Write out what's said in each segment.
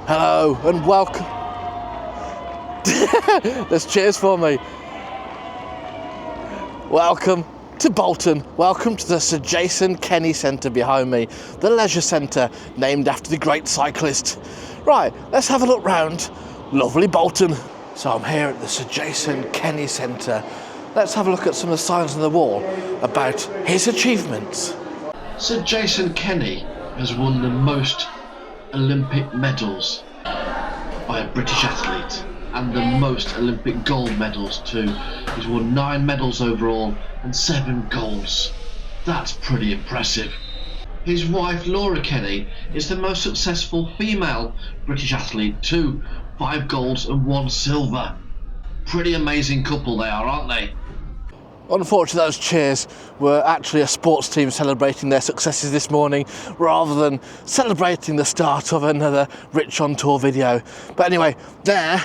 Hello and welcome. Let's cheers for me. Welcome to Bolton. Welcome to the Sir Jason Kenny Centre behind me, the leisure centre named after the great cyclist. Right, let's have a look round lovely Bolton. So I'm here at the Sir Jason Kenny Centre. Let's have a look at some of the signs on the wall about his achievements. Sir Jason Kenny has won the most Olympic medals by a British athlete, and the most Olympic gold medals too. He's won 9 medals overall and 7 golds. That's pretty impressive. His wife Laura Kenny is the most successful female British athlete too, 5 golds and 1 silver. Pretty amazing couple they are, aren't they? Unfortunately, those cheers were actually a sports team celebrating their successes this morning rather than celebrating the start of another Rich on Tour video. But anyway, there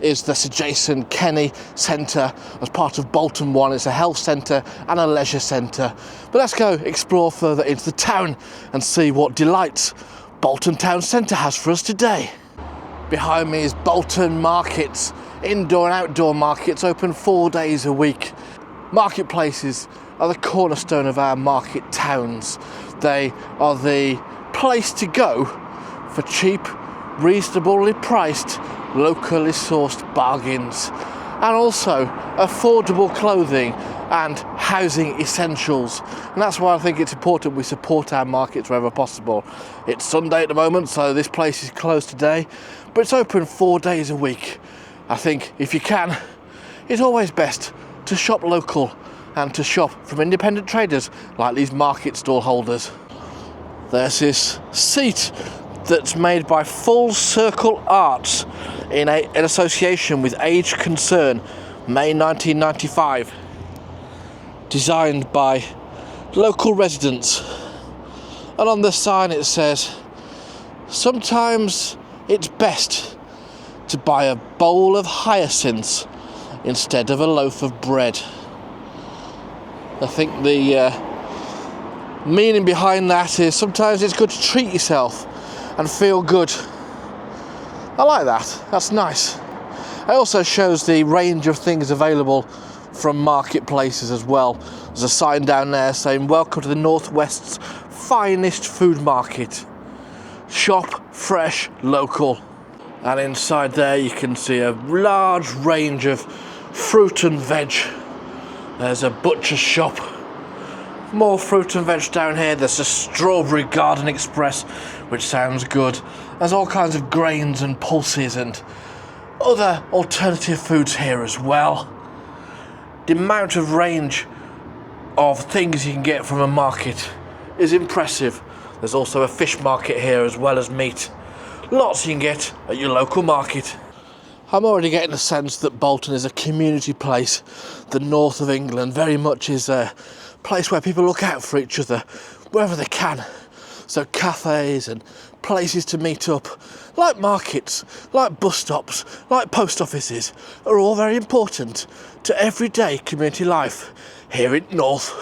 is the Sir Jason Kenny Centre as part of Bolton 1. It's a health centre and a leisure centre. But let's go explore further into the town and see what delights Bolton Town Centre has for us today. Behind me is Bolton Markets. Indoor and outdoor markets open 4 days a week. Marketplaces are the cornerstone of our market towns. They are the place to go for cheap, reasonably priced, locally sourced bargains, and also affordable clothing and housing essentials. And that's why I think it's important we support our markets wherever possible. It's Sunday at the moment, so this place is closed today, but it's open 4 days a week. I think if you can, it's always best to shop local and to shop from independent traders like these market stall holders. There's this seat that's made by Full Circle Arts in association with Age Concern, May 1995. Designed by local residents. And on the sign it says, "Sometimes it's best to buy a bowl of hyacinths instead of a loaf of bread." I think the meaning behind that is sometimes it's good to treat yourself and feel good. I like that. That's nice. It also shows the range of things available from marketplaces as well. There's a sign down there saying, "Welcome to the Northwest's finest food market. Shop fresh, local." And inside there you can see a large range of fruit and veg. There's a butcher's shop. More fruit and veg down here. There's a strawberry garden express, which sounds good. There's all kinds of grains and pulses and other alternative foods here as well. The amount of range of things you can get from a market is impressive. There's also a fish market here as well as meat. Lots you can get at your local market. I'm already getting the sense that Bolton is a community place. The north of England very much is a place where people look out for each other wherever they can. So cafes and places to meet up, like markets, like bus stops, like post offices, are all very important to everyday community life here in North.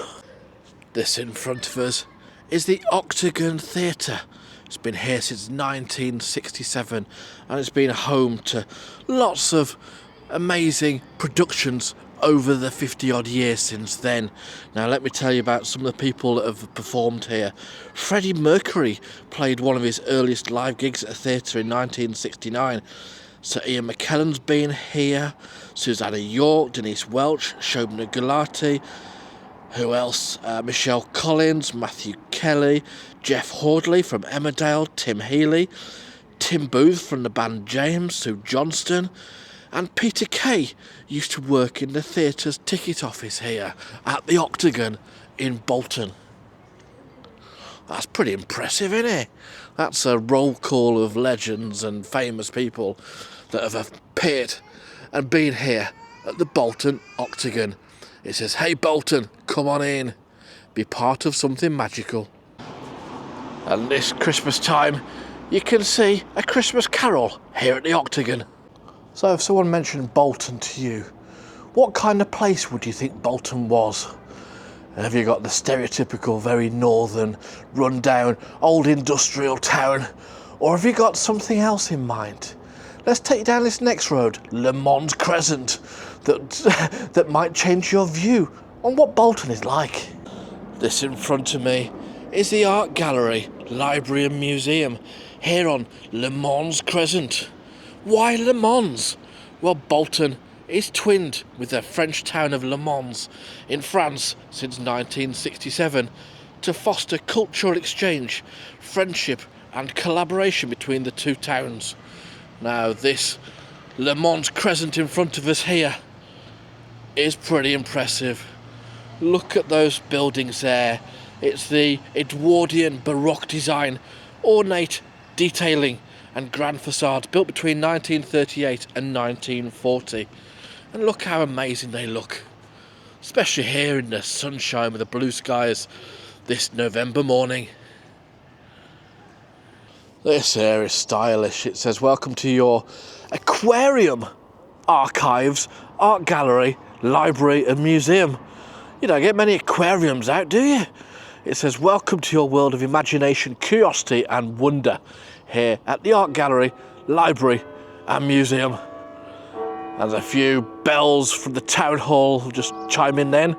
This in front of us is the Octagon Theatre. It's been here since 1967 and it's been home to lots of amazing productions over the 50 odd years since then. Now let me tell you about some of the people that have performed here. Freddie Mercury played one of his earliest live gigs at a theatre in 1969. Sir Ian McKellen's been here, Susanna York, Denise Welch, Shobna Gulati. Who else? Michelle Collins, Matthew Kelly, Jeff Hordley from Emmerdale, Tim Healy, Tim Booth from the band James, Sue Johnston, and Peter Kay used to work in the theatre's ticket office here at the Octagon in Bolton. That's pretty impressive, isn't it? That's a roll call of legends and famous people that have appeared and been here at the Bolton Octagon. It says, "Hey Bolton, come on in, be part of something magical." And this Christmas time, you can see a Christmas carol here at the Octagon. So if someone mentioned Bolton to you, what kind of place would you think Bolton was? And have you got the stereotypical, very northern, run-down, old industrial town? Or have you got something else in mind? Let's take you down this next road, Mans Crescent, that might change your view on what Bolton is like. This in front of me is the art gallery, library and museum here on Mans Crescent. Why Le Mans? Well, Bolton is twinned with the French town of Le Mans in France since 1967 to foster cultural exchange, friendship and collaboration between the two towns. Now this Le Mans Crescent in front of us here is pretty impressive. Look at those buildings there. It's the Edwardian Baroque design, ornate detailing and grand facades built between 1938 and 1940. And look how amazing they look, especially here in the sunshine with the blue skies this November morning. This here is stylish. It says, welcome to your aquarium, archives, art gallery, library and museum. You don't get many aquariums out, do you? It says, welcome to your world of imagination, curiosity and wonder here at the art gallery, library and museum. There's a few bells from the town hall. Just chime in then.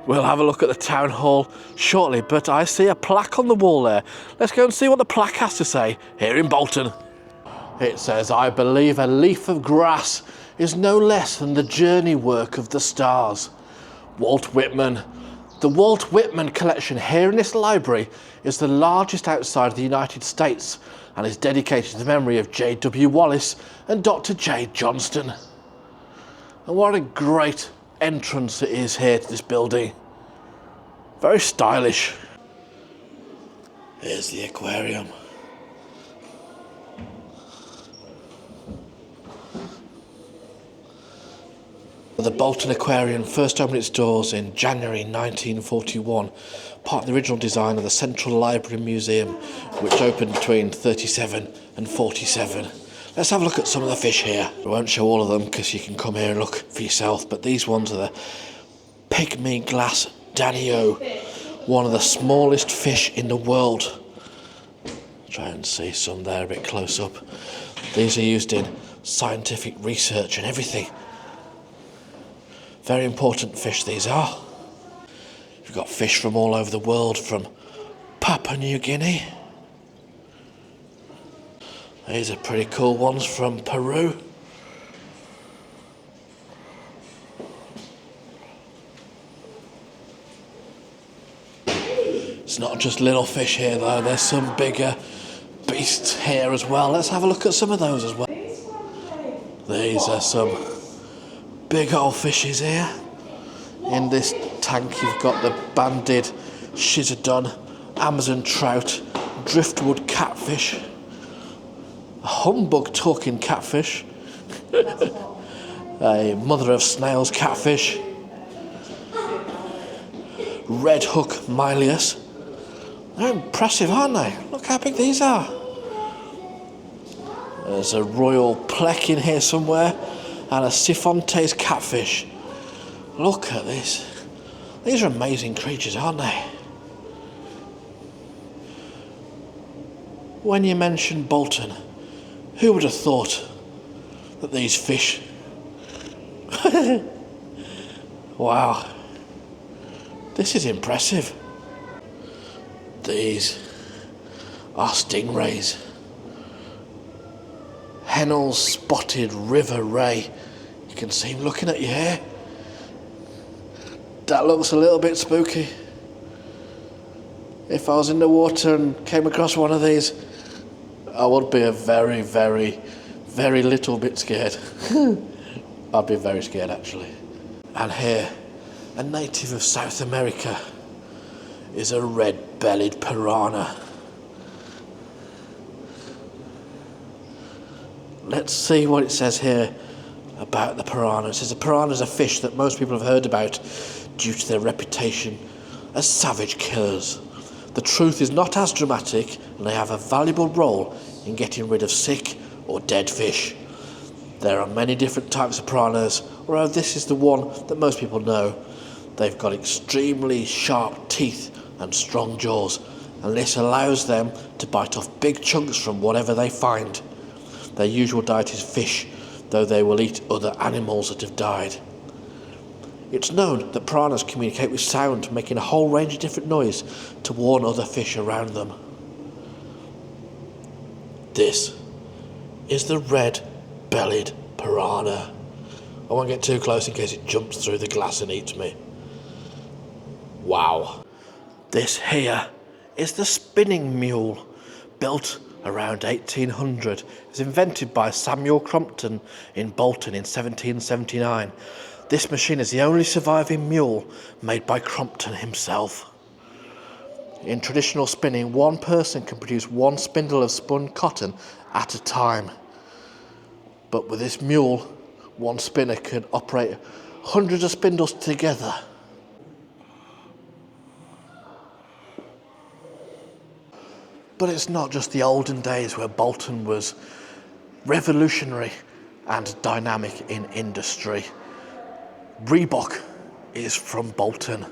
We'll have a look at the town hall shortly, but I see a plaque on the wall there. Let's go and see what the plaque has to say here in Bolton. It says, I believe a leaf of grass is no less than the journey work of the stars. Walt Whitman. The Walt Whitman collection here in this library is the largest outside of the United States and is dedicated to the memory of J.W. Wallace and Dr. J. Johnston. And what a great entrance it is here to this building. Very stylish. Here's the aquarium. The Bolton Aquarium first opened its doors in January 1941, part of the original design of the Central Library and Museum, which opened between 37 and 47. Let's have a look at some of the fish here. I won't show all of them because you can come here and look for yourself, but these ones are the pygmy glass danio, one of the smallest fish in the world. Try and see some there a bit close up. These are used in scientific research and everything. Very important fish these are. You've got fish from all over the world, from Papua New Guinea. These are pretty cool ones from Peru. It's not just little fish here though, there's some bigger beasts here as well. Let's have a look at some of those as well. These are some big old fishes here. In this tank you've got the banded schizodon, Amazon trout, driftwood catfish, a humbug talking catfish, a mother of snails catfish, red hook milius. They're impressive, aren't they? Look how big these are. There's a royal plec in here somewhere and a Sifontes catfish. Look at this. These are amazing creatures, aren't they? When you mention Bolton, who would have thought that these fish... Wow. This is impressive. These are stingrays. Hennell's spotted river ray. You can see him looking at you here. That looks a little bit spooky. If I was in the water and came across one of these, I would be a very, very, very little bit scared. I'd be very scared actually. And here, a native of South America, is a red-bellied piranha. Let's see what it says here about the piranha. It says a piranha is a fish that most people have heard about due to their reputation as savage killers. The truth is not as dramatic, and they have a valuable role in getting rid of sick or dead fish. There are many different types of piranhas, although this is the one that most people know. They've got extremely sharp teeth and strong jaws, and this allows them to bite off big chunks from whatever they find. Their usual diet is fish, though they will eat other animals that have died. It's known that piranhas communicate with sound, making a whole range of different noise to warn other fish around them. This is the red-bellied piranha. I won't get too close in case it jumps through the glass and eats me. Wow. This here is the spinning mule, built around 1800. It was invented by Samuel Crompton in Bolton in 1779. This machine is the only surviving mule made by Crompton himself. In traditional spinning, one person can produce one spindle of spun cotton at a time. But with this mule, one spinner can operate hundreds of spindles together. But it's not just the olden days where Bolton was revolutionary and dynamic in industry. Reebok is from Bolton.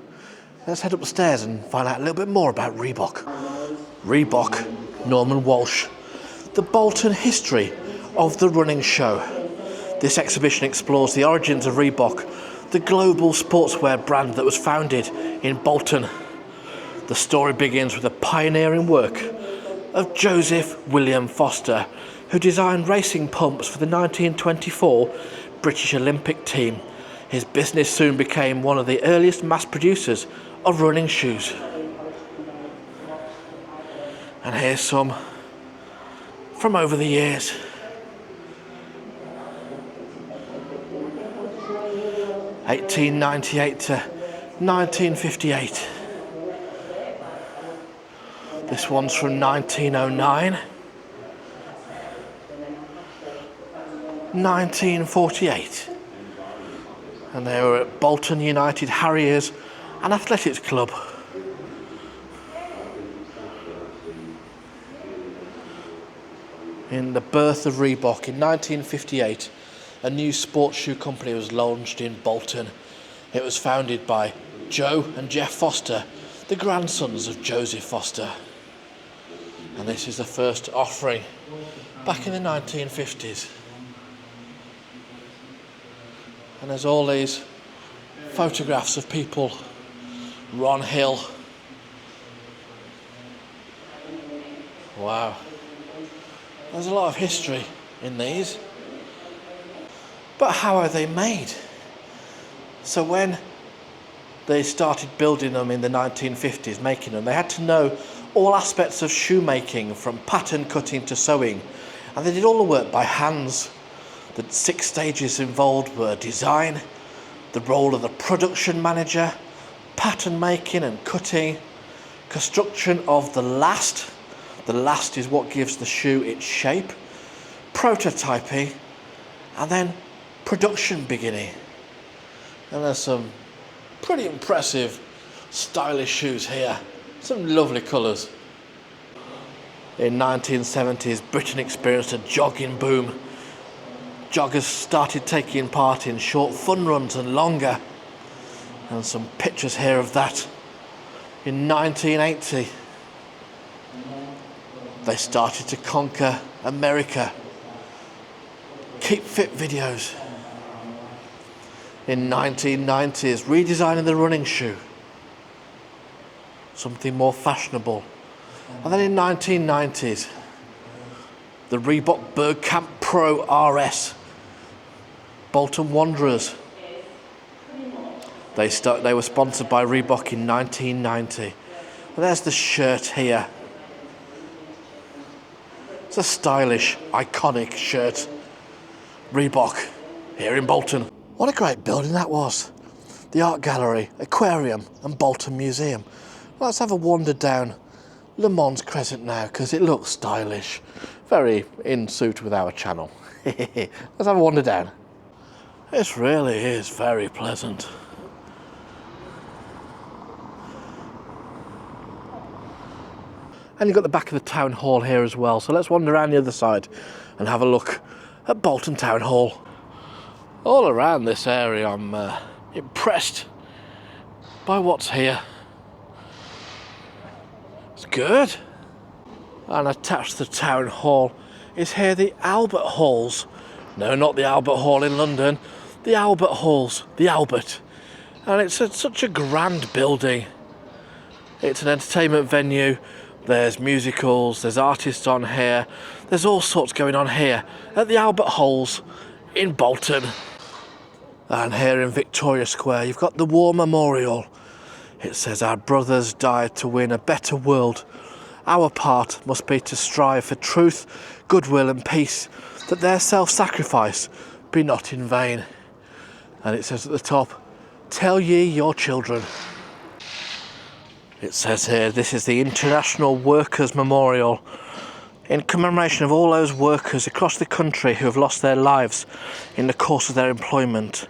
Let's head upstairs and find out a little bit more about Reebok. Reebok, Norman Walsh. The Bolton history of the running show. This exhibition explores the origins of Reebok, the global sportswear brand that was founded in Bolton. The story begins with the pioneering work of Joseph William Foster, who designed racing pumps for the 1924 British Olympic team. His business soon became one of the earliest mass producers of running shoes. And here's some from over the years. (1898 to 1958). This one's from 1909. 1948. And they were at Bolton United Harriers and Athletics Club. In the birth of Reebok in 1958, a new sports shoe company was launched in Bolton. It was founded by Joe and Jeff Foster, the grandsons of Joseph Foster. And this is the first offering back in the 1950s. And there's all these photographs of people. Ron Hill. Wow. There's a lot of history in these. But how are they made? So when they started building them in the 1950s, making them, they had to know all aspects of shoemaking, from pattern cutting to sewing. And they did all the work by hands. The 6 stages involved were design, the role of the production manager, pattern making and cutting, construction of the last. The last is what gives the shoe its shape, prototyping, and then production beginning. And there's some pretty impressive, stylish shoes here. Some lovely colours. In 1970s, Britain experienced a jogging boom. Joggers started taking part in short fun runs and longer. And some pictures here of that. In 1980, they started to conquer America. Keep fit videos. In 1990s, redesigning the running shoe. Something more fashionable. And then in 1990s, the Reebok Bergkamp Pro RS. Bolton Wanderers. They were sponsored by Reebok in 1990. And there's the shirt here. It's a stylish, iconic shirt. Reebok, here in Bolton. What a great building that was. The art gallery, aquarium and Bolton Museum. Let's have a wander down the Mans Crescent now, because it looks stylish. Very in suit with our channel. Let's have a wander down. This really is very pleasant. And you've got the back of the town hall here as well. So let's wander around the other side and have a look at Bolton Town Hall. All around this area, I'm impressed by what's here. It's good. And attached to the town hall is here the Albert Halls. No, not the Albert Hall in London, the Albert Halls, the Albert. And it's such a grand building. It's an entertainment venue. There's musicals, there's artists on here. There's all sorts going on here at the Albert Halls in Bolton. And here in Victoria Square, you've got the War Memorial. It says, "Our brothers died to win a better world. Our part must be to strive for truth, goodwill and peace, that their self-sacrifice be not in vain." And it says at the top, "Tell ye your children." It says here, this is the International Workers' Memorial. In commemoration of all those workers across the country who have lost their lives in the course of their employment.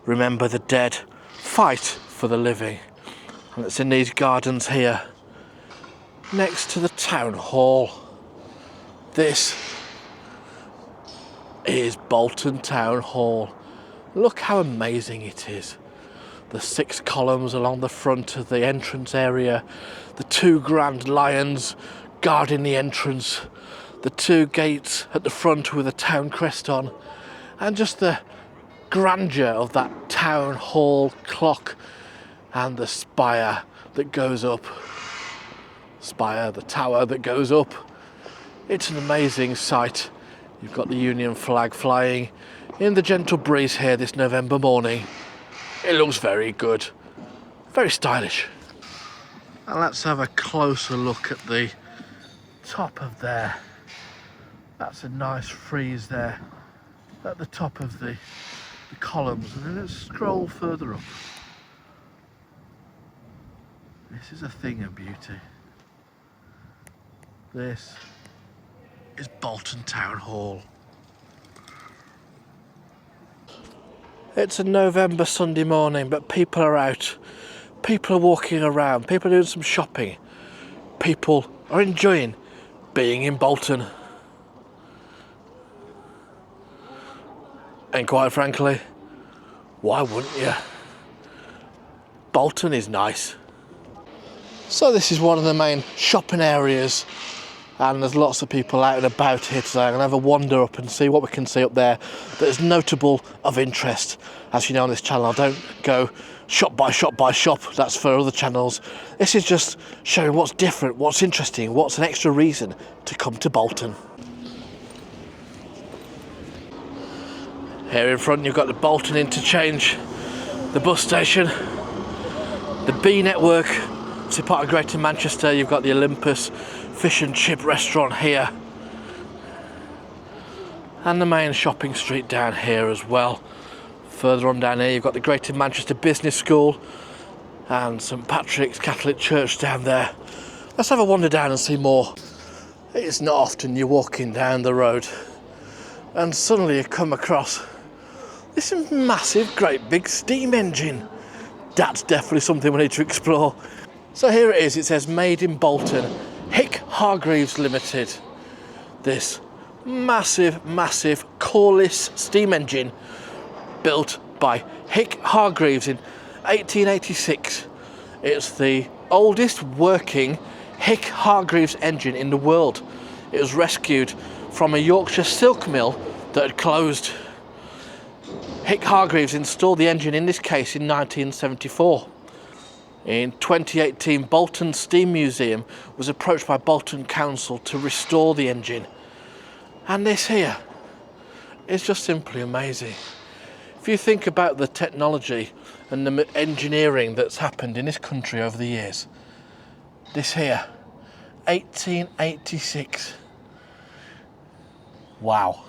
Remember the dead, fight for the living. And it's in these gardens here, next to the town hall. This is Bolton Town Hall. Look how amazing it is. The 6 columns along the front of the entrance area, the 2 grand lions guarding the entrance, the 2 gates at the front with a town crest on, and just the grandeur of that town hall clock and the spire that goes up. The tower that goes up. It's an amazing sight. You've got the Union flag flying in the gentle breeze here this November morning. It looks very good, very stylish. And let's have a closer look at the top of there. That's a nice frieze there at the top of the columns. And then let's scroll further up. This is a thing of beauty. This is Bolton Town Hall. It's a November Sunday morning, but people are out. People are walking around. People are doing some shopping. People are enjoying being in Bolton. And quite frankly, why wouldn't you? Bolton is nice. So this is one of the main shopping areas, and there's lots of people out and about here today. I'm going to have a wander up and see what we can see up there that is notable of interest. As you know on this channel, I don't go shop by shop by shop, that's for other channels. This is just showing what's different, what's interesting, what's an extra reason to come to Bolton. Here in front you've got the Bolton Interchange, the bus station, the B Network. So part of Greater Manchester, you've got the Olympus fish and chip restaurant here. And the main shopping street down here as well. Further on down here you've got the Greater Manchester Business School and St Patrick's Catholic Church down there. Let's have a wander down and see more. It's not often you're walking down the road and suddenly you come across this massive, great big steam engine. That's definitely something we need to explore. So here it is, it says made in Bolton, Hick Hargreaves Limited. This massive coreless steam engine built by Hick Hargreaves in 1886. It's the oldest working Hick Hargreaves engine in the world. It was rescued from a Yorkshire silk mill that had closed. Hick Hargreaves installed the engine in this case in 1974. In 2018, Bolton Steam Museum was approached by Bolton Council to restore the engine. And this here is just simply amazing. If you think about the technology and the engineering that's happened in this country over the years, this here, 1886. Wow.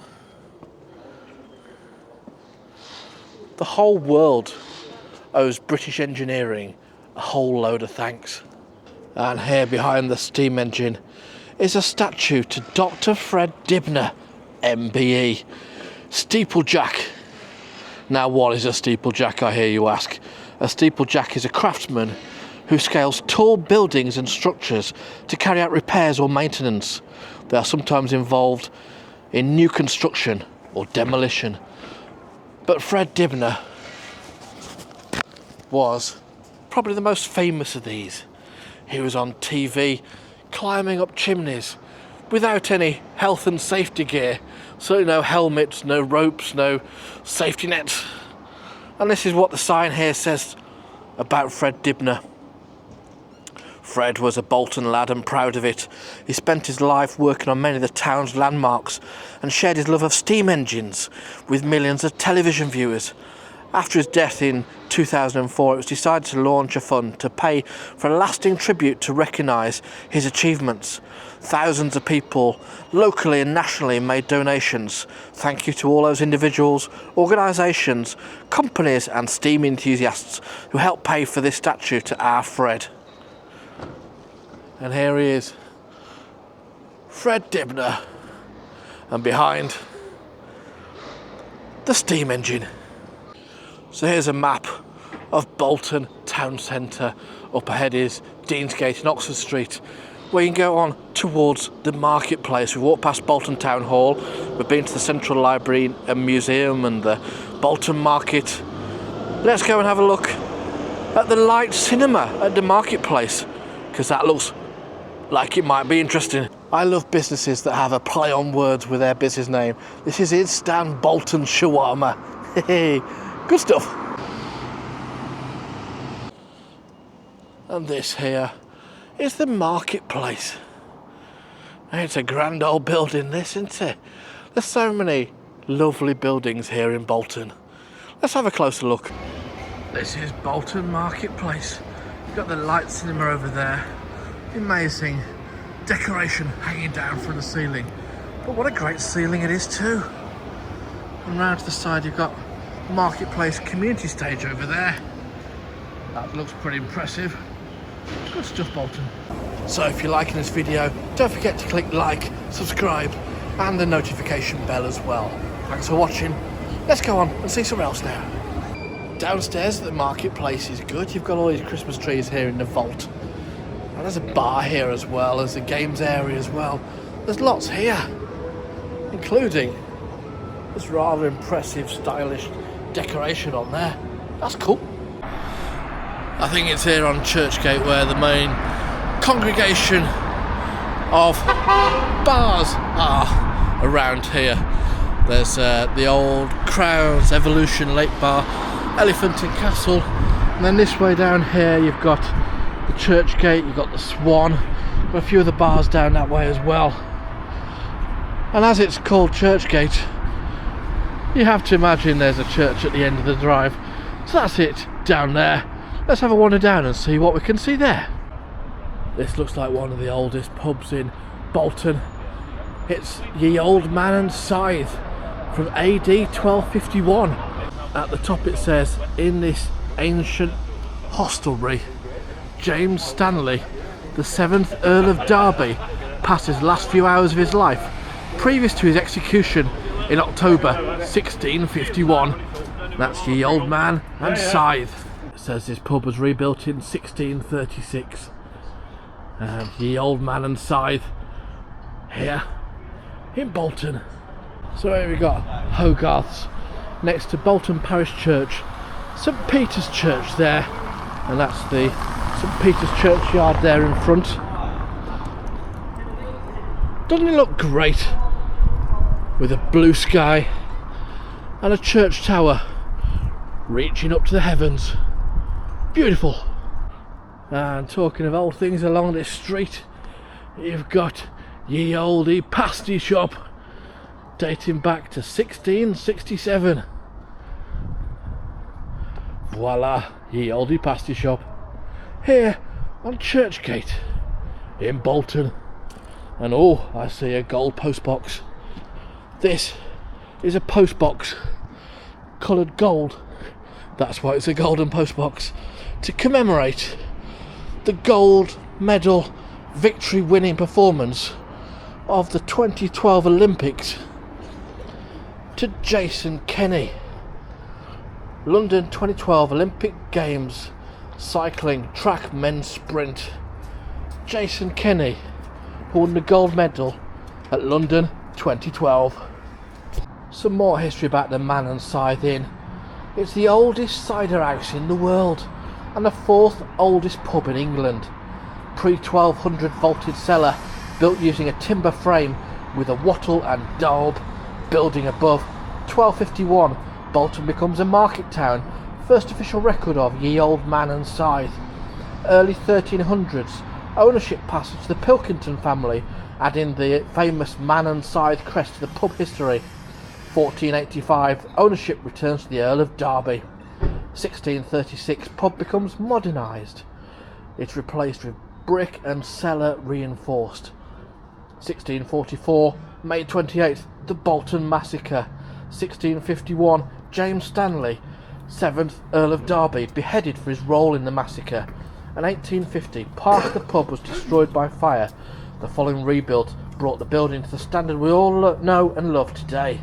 The whole world owes British engineering a whole load of thanks. And here behind the steam engine is a statue to Dr. Fred Dibner, MBE, steeplejack. Now what is a steeplejack, I hear you ask? A steeplejack is a craftsman who scales tall buildings and structures to carry out repairs or maintenance. They are sometimes involved in new construction or demolition. But Fred Dibner was probably the most famous of these. He was on TV climbing up chimneys without any health and safety gear. Certainly no helmets, no ropes, no safety nets. And this is what the sign here says about Fred Dibner. Fred was a Bolton lad and proud of it. He spent his life working on many of the town's landmarks and shared his love of steam engines with millions of television viewers. After his death in 2004, it was decided to launch a fund to pay for a lasting tribute to recognise his achievements. Thousands of people, locally and nationally, made donations. Thank you to all those individuals, organisations, companies and steam enthusiasts who helped pay for this statue to our Fred. And here he is, Fred Dibner, and behind, the steam engine. So here's a map of Bolton town centre. Up ahead is Deansgate and Oxford Street, where you can go on towards the marketplace. We've walked past Bolton Town Hall, we've been to the Central Library and Museum and the Bolton Market. Let's go and have a look at the Light Cinema at the marketplace, because that looks like it might be interesting. I love businesses that have a play on words with their business name. This is Instant Bolton Shawarma. Hey, good stuff. And this here is the marketplace. It's a grand old building, this, isn't it? There's so many lovely buildings here in Bolton. Let's have a closer look. This is Bolton Marketplace. You've got the Light Cinema over there. Amazing decoration hanging down from the ceiling. But what a great ceiling it is too. And round to the side you've got Marketplace community stage over there. That looks pretty impressive. Good stuff, Bolton. So if you're liking this video, don't forget to click like, subscribe and the notification bell as well. Thanks for watching. Let's go on and see somewhere else now. Downstairs at the marketplace is good. You've got all these Christmas trees here in the vault. And there's a bar here as well. There's a games area as well. There's lots here, including this rather impressive, stylish decoration on there. That's cool. I think it's here on Churchgate where the main congregation of bars are around here. There's the old Crown's Evolution Lake Bar, Elephant and Castle, and then this way down here you've got the Churchgate, you've got the Swan, got a few of the bars down that way as well. And as it's called Churchgate, you have to imagine there's a church at the end of the drive. So that's it down there. Let's have a wander down and see what we can see there. This looks like one of the oldest pubs in Bolton. It's Ye Old Man and Scythe from AD 1251. At the top it says, in this ancient hostelry, James Stanley, the 7th Earl of Derby, passed his last few hours of his life previous to his execution in October 1651. That's Ye Old Man and Scythe. It says this pub was rebuilt in 1636. Ye Old Man and Scythe here in Bolton. So here we got Hogarth's next to Bolton Parish Church, St Peter's Church there, and that's the St Peter's churchyard there in front. Doesn't it look great? With a blue sky and a church tower reaching up to the heavens. Beautiful. And talking of old things along this street, you've got Ye Olde Pasty Shop, dating back to 1667. Voila, Ye Olde Pasty Shop, here on Churchgate in Bolton. And oh, I see a gold post box. This is a post box coloured gold. That's why it's a golden post box, to commemorate the gold medal victory winning performance of the 2012 Olympics to Jason Kenny. London 2012 Olympic Games cycling track men's sprint. Jason Kenny won the gold medal at London 2012. Some more history about the Man and Scythe Inn. It's the oldest cider house in the world and the 4th oldest pub in England. pre-1200 vaulted cellar built using a timber frame with a wattle and daub building above. 1251, Bolton becomes a market town. First official record of Ye Old Man and Scythe. Early 1300s, ownership passes to the Pilkington family, adding the famous Man and Scythe crest to the pub history. 1485, ownership returns to the Earl of Derby. 1636, pub becomes modernised. It's replaced with brick and cellar reinforced. 1644, May 28th, the Bolton Massacre. 1651, James Stanley, 7th Earl of Derby, beheaded for his role in the massacre. And 1850, part of the pub was destroyed by fire. The following rebuild brought the building to the standard we all know and love today.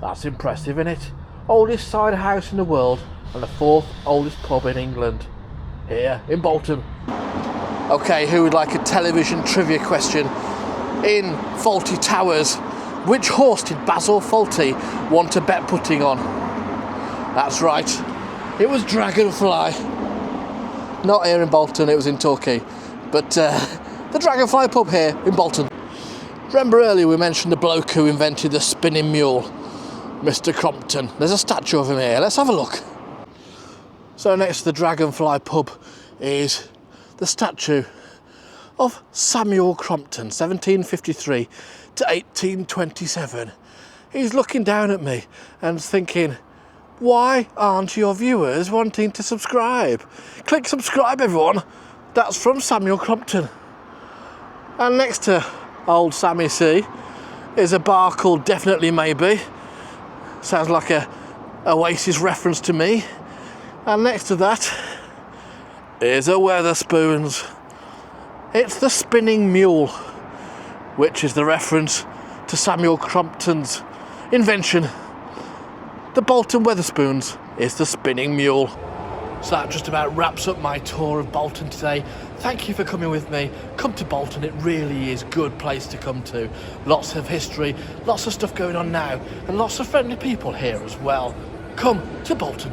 That's impressive, isn't it? Oldest cider house in the world and the 4th oldest pub in England. Here in Bolton. Okay, who would like a television trivia question? In Fawlty Towers, which horse did Basil Fawlty want a bet putting on? That's right, it was Dragonfly. Not here in Bolton, it was in Torquay. But the Dragonfly pub here in Bolton. Remember earlier we mentioned the bloke who invented the spinning mule, Mr. Crompton. There's a statue of him here, let's have a look. So next to the Dragonfly pub is the statue of Samuel Crompton, 1753 to 1827. He's looking down at me and thinking, why aren't your viewers wanting to subscribe? Click subscribe, everyone. That's from Samuel Crompton. And next to old Sammy C is a bar called Definitely Maybe. Sounds like a Oasis reference to me. And next to that is a Wetherspoons. It's the spinning mule, which is the reference to Samuel Crompton's invention. The Bolton Wetherspoons is the spinning mule. So that just about wraps up my tour of Bolton today. Thank you for coming with me. Come to Bolton, it really is a good place to come to. Lots of history, lots of stuff going on now, and lots of friendly people here as well. Come to Bolton.